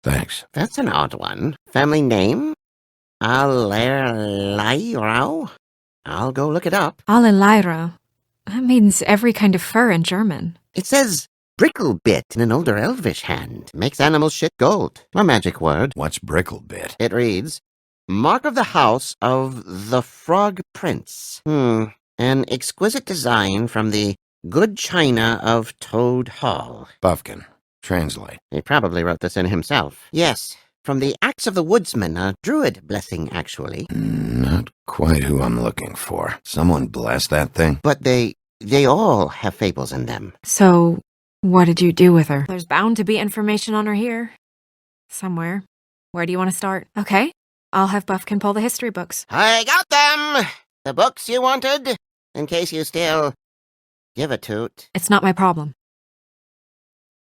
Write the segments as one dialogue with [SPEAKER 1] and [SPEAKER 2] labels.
[SPEAKER 1] Thanks.
[SPEAKER 2] That's an odd one. Family name? Allerleirauh? I'll go look it up.
[SPEAKER 3] Allerleirauh. That means every kind of fur in German.
[SPEAKER 2] It says bricklebit in an older Elvish hand. Makes animals shit gold. A magic word.
[SPEAKER 1] What's bricklebit?
[SPEAKER 2] It reads, Mark of the House of the Frog Prince. An exquisite design from the good china of Toad Hall.
[SPEAKER 1] Buffkin. Translate.
[SPEAKER 2] He probably wrote this in himself. Yes, from the Axe of the Woodsman, a druid blessing, actually.
[SPEAKER 1] Not quite who I'm looking for. Someone bless that thing?
[SPEAKER 2] But they all have fables in them.
[SPEAKER 3] So, what did you do with her? There's bound to be information on her here. Somewhere. Where do you want to start? Okay, I'll have Buffkin pull the history books.
[SPEAKER 2] I got them! The books you wanted, in case you still give a toot.
[SPEAKER 3] It's not my problem.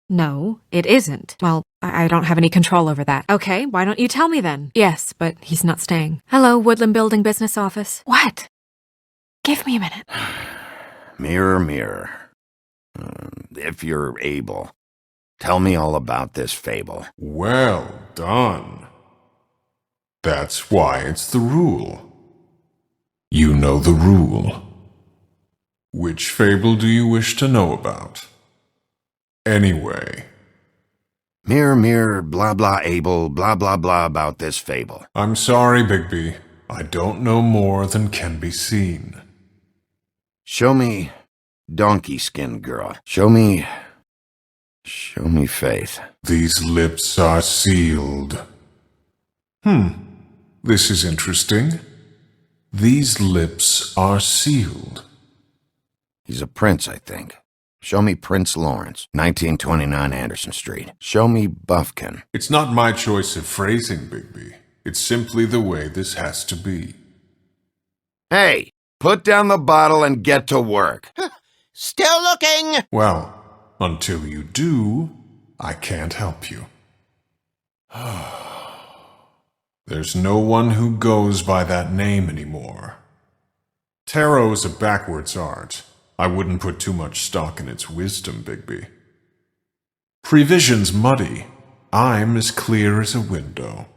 [SPEAKER 3] No, it isn't. Well, I don't have any control over that. Okay, why don't you tell me then? Yes, but he's not staying. Hello, Woodland Building Business Office. What? Give me a minute.
[SPEAKER 1] Mirror, mirror. If you're able, tell me all about this fable.
[SPEAKER 4] Well done. That's why it's the rule. You know the rule. Which fable do you wish to know about? Anyway.
[SPEAKER 1] Mirror, mirror, blah, blah, able, blah, blah, blah about this fable.
[SPEAKER 4] I'm sorry, Bigby. I don't know more than can be seen.
[SPEAKER 1] Show me donkey skin girl. Show me faith.
[SPEAKER 4] These lips are sealed. This is interesting. These lips are sealed.
[SPEAKER 1] He's a prince, I think. Show me Prince Lawrence, 1929 Anderson Street. Show me Buffkin.
[SPEAKER 4] It's not my choice of phrasing, Bigby. It's simply the way this has to be.
[SPEAKER 1] Hey, put down the bottle and get to work.
[SPEAKER 2] Still looking!
[SPEAKER 4] Well, until you do, I can't help you. There's no one who goes by that name anymore. Tarot is a backwards art. I wouldn't put too much stock in its wisdom, Bigby. Prevision's muddy. I'm as clear as a window.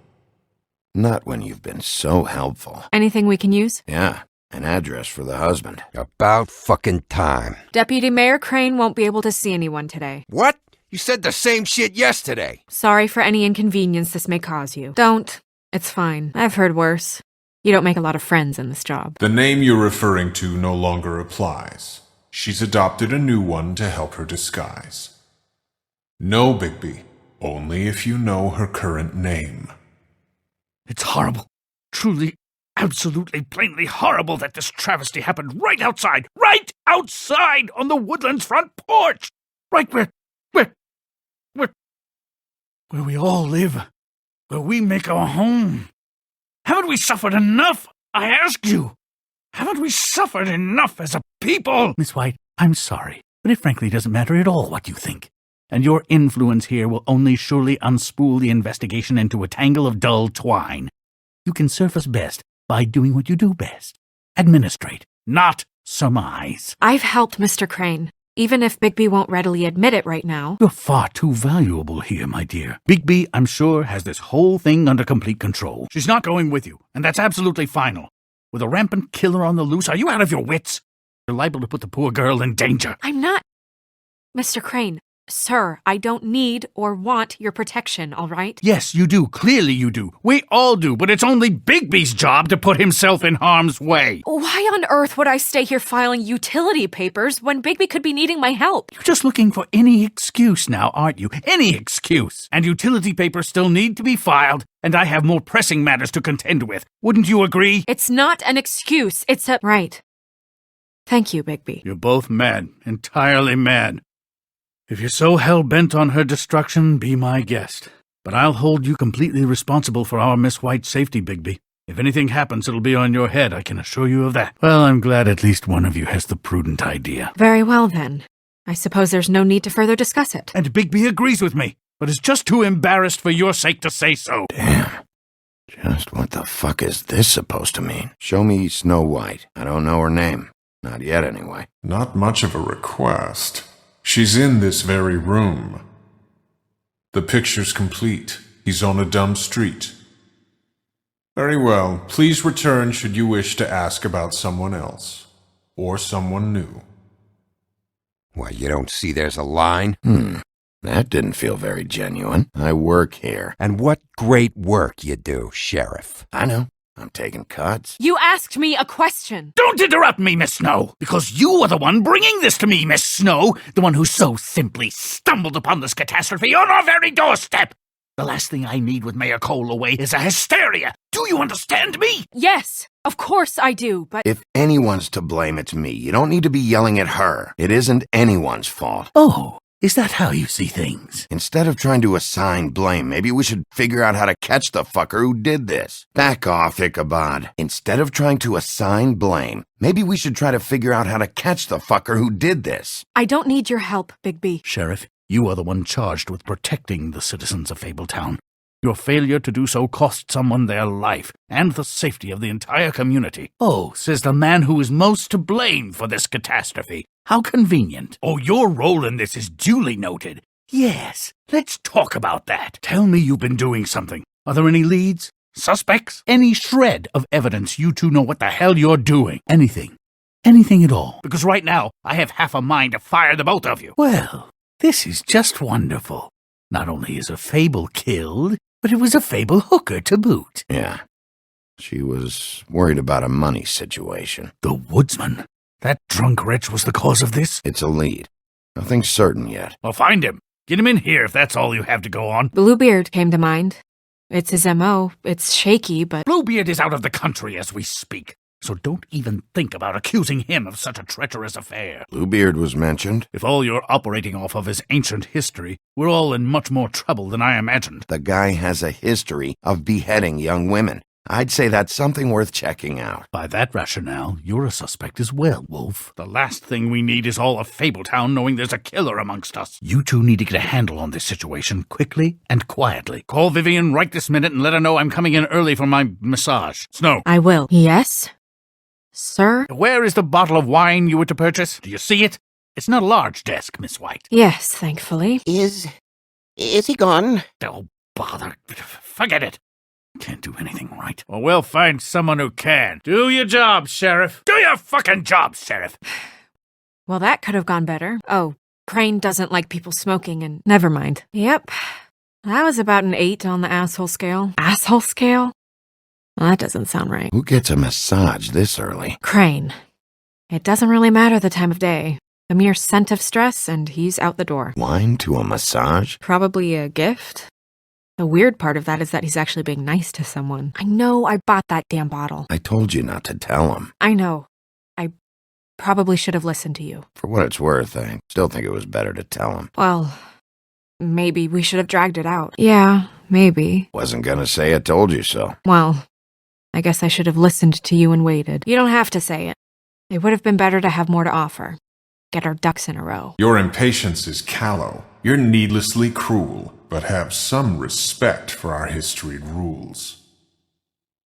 [SPEAKER 1] Not when you've been so helpful.
[SPEAKER 3] Anything we can use?
[SPEAKER 1] Yeah, an address for the husband.
[SPEAKER 5] About fucking time.
[SPEAKER 3] Deputy Mayor Crane won't be able to see anyone today.
[SPEAKER 5] What? You said the same shit yesterday.
[SPEAKER 3] Sorry for any inconvenience this may cause you. Don't. It's fine. I've heard worse. You don't make a lot of friends in this job.
[SPEAKER 4] The name you're referring to no longer applies. She's adopted a new one to help her disguise. No, Bigby. Only if you know her current name.
[SPEAKER 6] It's horrible. Truly, absolutely, plainly horrible that this travesty happened right outside on the Woodland's front porch! Right where we all live, where we make our home. Haven't we suffered enough? I ask you. Haven't we suffered enough as a people? Miss White, I'm sorry, but it frankly doesn't matter at all what you think. And your influence here will only surely unspool the investigation into a tangle of dull twine. You can serve us best by doing what you do best. Administrate, not surmise.
[SPEAKER 3] I've helped Mr. Crane, even if Bigby won't readily admit it right now.
[SPEAKER 6] You're far too valuable here, my dear. Bigby, I'm sure, has this whole thing under complete control. She's not going with you, and that's absolutely final. With a rampant killer on the loose, are you out of your wits? You're liable to put the poor girl in danger.
[SPEAKER 3] I'm not... Mr. Crane, sir, I don't need or want your protection, all right?
[SPEAKER 6] Yes, you do. Clearly you do. We all do, but it's only Bigby's job to put himself in harm's way.
[SPEAKER 3] Why on earth would I stay here filing utility papers when Bigby could be needing my help?
[SPEAKER 6] You're just looking for any excuse now, aren't you? Any excuse. And utility papers still need to be filed, and I have more pressing matters to contend with. Wouldn't you agree?
[SPEAKER 3] It's not an excuse. It's a... Right. Thank you, Bigby.
[SPEAKER 6] You're both mad. Entirely mad. If you're so hell-bent on her destruction, be my guest. But I'll hold you completely responsible for our Miss White's safety, Bigby. If anything happens, it'll be on your head, I can assure you of that. Well, I'm glad at least one of you has the prudent idea.
[SPEAKER 3] Very well, then. I suppose there's no need to further discuss it.
[SPEAKER 6] And Bigby agrees with me, but is just too embarrassed for your sake to say so.
[SPEAKER 1] Damn. Just what the fuck is this supposed to mean? Show me Snow White. I don't know her name. Not yet, anyway.
[SPEAKER 4] Not much of a request. She's in this very room. The picture's complete. He's on a dumb street. Very well. Please return should you wish to ask about someone else. Or someone new.
[SPEAKER 5] Why, you don't see there's a line?
[SPEAKER 1] That didn't feel very genuine. I work here.
[SPEAKER 5] And what great work you do, Sheriff.
[SPEAKER 1] I know. I'm taking cuts.
[SPEAKER 3] You asked me a question.
[SPEAKER 6] Don't interrupt me, Miss Snow, because you are the one bringing this to me, Miss Snow, the one who so simply stumbled upon this catastrophe on our very doorstep. The last thing I need with Mayor Cole away is a hysteria. Do you understand me?
[SPEAKER 3] Yes, of course I do, but...
[SPEAKER 1] If anyone's to blame, it's me. You don't need to be yelling at her. It isn't anyone's fault.
[SPEAKER 6] Oh, is that how you see things?
[SPEAKER 1] Instead of trying to assign blame, maybe we should figure out how to catch the fucker who did this. Back off, Ichabod. Instead of trying to assign blame, maybe we should try to figure out how to catch the fucker who did this.
[SPEAKER 3] I don't need your help, Bigby.
[SPEAKER 6] Sheriff, you are the one charged with protecting the citizens of Fabletown. Your failure to do so cost someone their life and the safety of the entire community. Oh, says the man who is most to blame for this catastrophe. How convenient. Oh, your role in this is duly noted. Yes, let's talk about that. Tell me you've been doing something. Are there any leads? Suspects? Any shred of evidence you two know what the hell you're doing? Anything. Anything at all. Because right now, I have half a mind to fire the both of you. Well, this is just wonderful. Not only is a Fable killed, but it was a Fable hooker to boot.
[SPEAKER 1] Yeah. She was worried about a money situation.
[SPEAKER 6] The woodsman. That drunk wretch was the cause of this?
[SPEAKER 1] It's a lead. Nothing's certain yet.
[SPEAKER 6] Well, find him. Get him in here if that's all you have to go on.
[SPEAKER 3] Bluebeard came to mind. It's his M.O. It's shaky, but...
[SPEAKER 6] Bluebeard is out of the country as we speak, so don't even think about accusing him of such a treacherous affair.
[SPEAKER 1] Bluebeard was mentioned.
[SPEAKER 6] If all you're operating off of is ancient history, we're all in much more trouble than I imagined.
[SPEAKER 1] The guy has a history of beheading young women. I'd say that's something worth checking out.
[SPEAKER 6] By that rationale, you're a suspect as well, Wolf. The last thing we need is all of Fabletown knowing there's a killer amongst us. You two need to get a handle on this situation quickly and quietly. Call Vivian right this minute and let her know I'm coming in early for my massage. Snow.
[SPEAKER 3] I will. Yes? Sir?
[SPEAKER 6] Where is the bottle of wine you were to purchase? Do you see it? It's not a large desk, Miss White.
[SPEAKER 3] Yes, thankfully.
[SPEAKER 2] Is he gone?
[SPEAKER 6] Oh, bother. Forget it. Can't do anything right. Well, we'll find someone who can. Do your job, Sheriff. Do your fucking job, Sheriff.
[SPEAKER 3] Well, that could have gone better. Oh, Crane doesn't like people smoking and... Never mind. Yep. That was about an 8 on the asshole scale. Asshole scale? Well, that doesn't sound right.
[SPEAKER 1] Who gets a massage this early?
[SPEAKER 3] Crane. It doesn't really matter the time of day. A mere scent of stress and he's out the door.
[SPEAKER 1] Wine to a massage?
[SPEAKER 3] Probably a gift? The weird part of that is that he's actually being nice to someone. I know I bought that damn bottle.
[SPEAKER 1] I told you not to tell him.
[SPEAKER 3] I know. I probably should have listened to you.
[SPEAKER 1] For what it's worth, I still think it was better to tell him.
[SPEAKER 3] Well, maybe we should have dragged it out. Yeah, maybe.
[SPEAKER 1] Wasn't gonna say I told you so.
[SPEAKER 3] Well, I guess I should have listened to you and waited. You don't have to say it. It would have been better to have more to offer. Get our ducks in a row.
[SPEAKER 4] Your impatience is callow. You're needlessly cruel, but have some respect for our history and rules.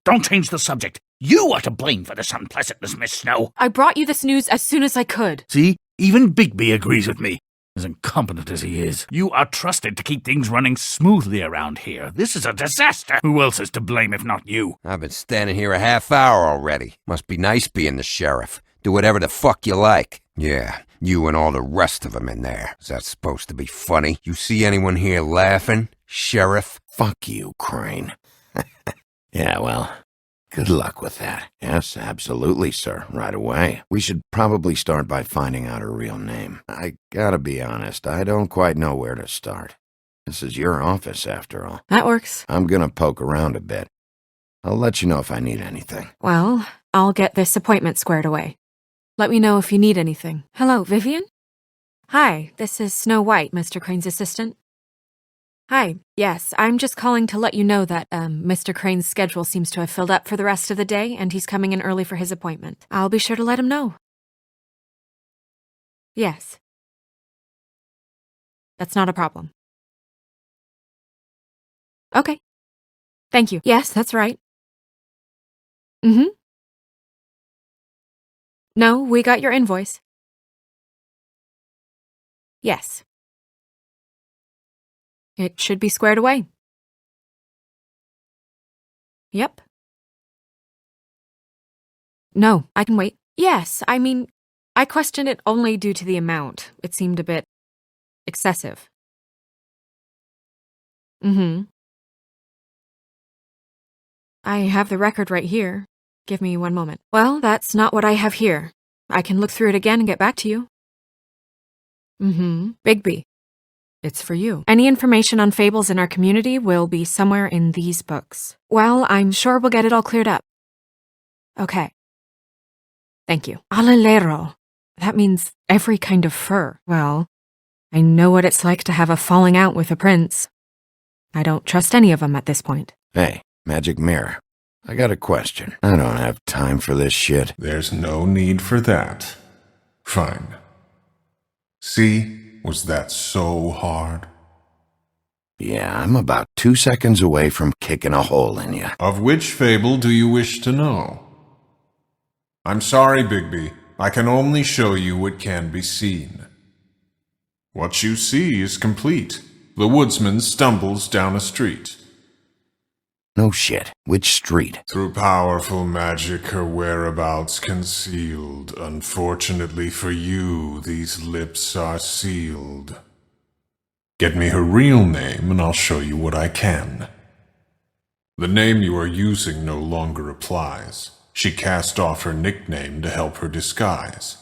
[SPEAKER 6] Don't change the subject. You are to blame for this unpleasantness, Miss Snow.
[SPEAKER 3] I brought you this news as soon as I could.
[SPEAKER 6] See? Even Bigby agrees with me. As incompetent as he is, you are trusted to keep things running smoothly around here. This is a disaster. Who else is to blame if not you?
[SPEAKER 5] I've been standing here a half hour already. Must be nice being the sheriff. Do whatever the fuck you like. Yeah, you and all the rest of them in there. Is that supposed to be funny? You see anyone here laughing, Sheriff?
[SPEAKER 1] Fuck you, Crane. Yeah, well, good luck with that. Yes, absolutely, sir. Right away. We should probably start by finding out her real name. I gotta be honest, I don't quite know where to start. This is your office, after all.
[SPEAKER 3] That works.
[SPEAKER 1] I'm gonna poke around a bit. I'll let you know if I need anything.
[SPEAKER 3] Well, I'll get this appointment squared away. Let me know if you need anything. Hello, Vivian? Hi, this is Snow White, Mr. Crane's assistant. Hi, yes, I'm just calling to let you know that, Mr. Crane's schedule seems to have filled up for the rest of the day, and he's coming in early for his appointment. I'll be sure to let him know. Yes. That's not a problem. Okay. Thank you. Yes, that's right. Mm-hmm. No, we got your invoice. Yes. It should be squared away. Yep. No, I can wait. Yes, I mean, I questioned it only due to the amount. It seemed a bit excessive. Mm-hmm. I have the record right here. Give me one moment. Well, that's not what I have here. I can look through it again and get back to you. Mm-hmm. Bigby. It's for you. Any information on fables in our community will be somewhere in these books. Well, I'm sure we'll get it all cleared up. Okay. Thank you. Alilero. That means every kind of fur. Well, I know what it's like to have a falling out with a prince. I don't trust any of them at this point.
[SPEAKER 1] Hey, magic mirror. I got a question. I don't have time for this shit.
[SPEAKER 4] There's no need for that. Fine. See? Was that so hard?
[SPEAKER 1] Yeah, I'm about 2 seconds away from kicking a hole in you.
[SPEAKER 4] Of which fable do you wish to know? I'm sorry, Bigby. I can only show you what can be seen. What you see is complete. The woodsman stumbles down a street.
[SPEAKER 1] No shit. Which street?
[SPEAKER 4] Through powerful magic, her whereabouts concealed. Unfortunately for you, these lips are sealed. Get me her real name, and I'll show you what I can. The name you are using no longer applies. She cast off her nickname to help her disguise.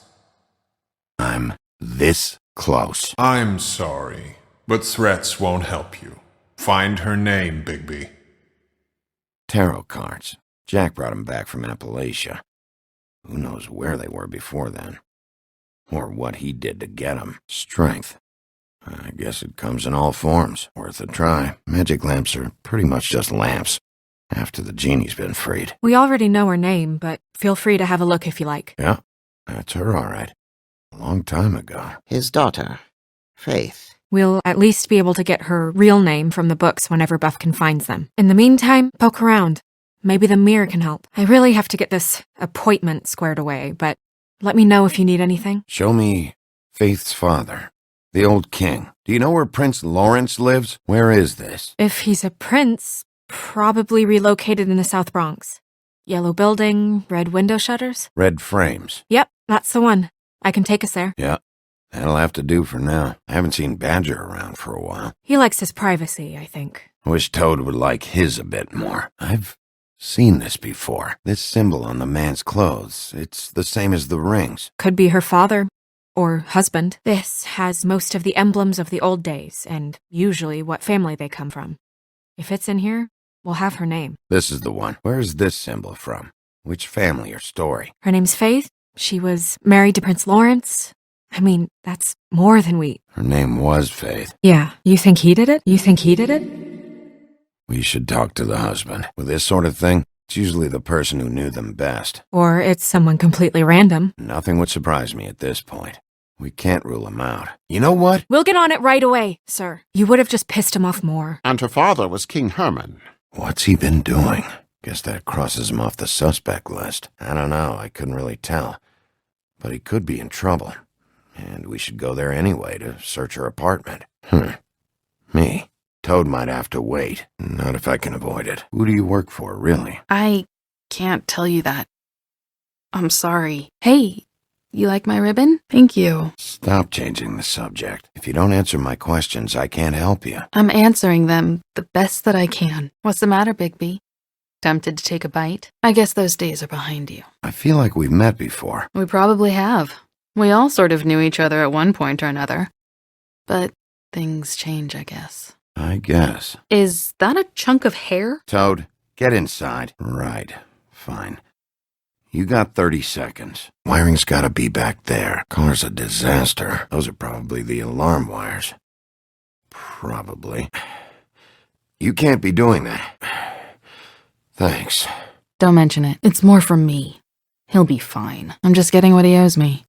[SPEAKER 1] I'm this close.
[SPEAKER 4] I'm sorry, but threats won't help you. Find her name, Bigby.
[SPEAKER 1] Tarot cards. Jack brought 'em back from Appalachia. Who knows where they were before then? Or what he did to get 'em. Strength. I guess it comes in all forms. Worth a try. Magic lamps are pretty much just lamps. After the genie's been freed.
[SPEAKER 3] We already know her name, but feel free to have a look if you like.
[SPEAKER 1] Yeah, that's her all right. A long time ago.
[SPEAKER 2] His daughter, Faith.
[SPEAKER 3] We'll at least be able to get her real name from the books whenever Buffkin finds them. In the meantime, poke around. Maybe the mirror can help. I really have to get this appointment squared away, but let me know if you need anything.
[SPEAKER 1] Show me Faith's father, the old king. Do you know where Prince Lawrence lives? Where is this?
[SPEAKER 3] If he's a prince, probably relocated in the South Bronx. Yellow building, red window shutters.
[SPEAKER 1] Red frames.
[SPEAKER 3] Yep, that's the one. I can take us there.
[SPEAKER 1] Yeah, that'll have to do for now. I haven't seen Badger around for a while.
[SPEAKER 3] He likes his privacy, I think.
[SPEAKER 1] I wish Toad would like his a bit more. I've seen this before. This symbol on the man's clothes. It's the same as the rings.
[SPEAKER 3] Could be her father. Or husband. This has most of the emblems of the old days, and usually what family they come from. If it's in here, we'll have her name.
[SPEAKER 1] This is the one. Where's this symbol from? Which family or story?
[SPEAKER 3] Her name's Faith. She was married to Prince Lawrence. I mean, that's more than we...
[SPEAKER 1] Her name was Faith.
[SPEAKER 3] Yeah. You think he did it? You think he did it?
[SPEAKER 1] We should talk to the husband. With this sort of thing, it's usually the person who knew them best.
[SPEAKER 3] Or it's someone completely random.
[SPEAKER 1] Nothing would surprise me at this point. We can't rule him out. You know what?
[SPEAKER 3] We'll get on it right away, sir. You would have just pissed him off more.
[SPEAKER 7] And her father was King Herman.
[SPEAKER 1] What's he been doing? Guess that crosses him off the suspect list. I don't know. I couldn't really tell. But he could be in trouble. And we should go there anyway to search her apartment. Me. Toad might have to wait. Not if I can avoid it. Who do you work for, really?
[SPEAKER 8] I can't tell you that. I'm sorry. Hey, you like my ribbon? Thank you.
[SPEAKER 1] Stop changing the subject. If you don't answer my questions, I can't help you.
[SPEAKER 8] I'm answering them the best that I can. What's the matter, Bigby? Tempted to take a bite? I guess those days are behind you.
[SPEAKER 1] I feel like we've met before.
[SPEAKER 8] We probably have. We all sort of knew each other at one point or another. But things change, I guess.
[SPEAKER 1] I guess.
[SPEAKER 8] Is that a chunk of hair?
[SPEAKER 1] Toad, get inside. Right. Fine. You got 30 seconds. Wiring's gotta be back there. Car's a disaster. Those are probably the alarm wires. Probably. You can't be doing that. Thanks.
[SPEAKER 8] Don't mention it. It's more from me. He'll be fine. I'm just getting what he owes me.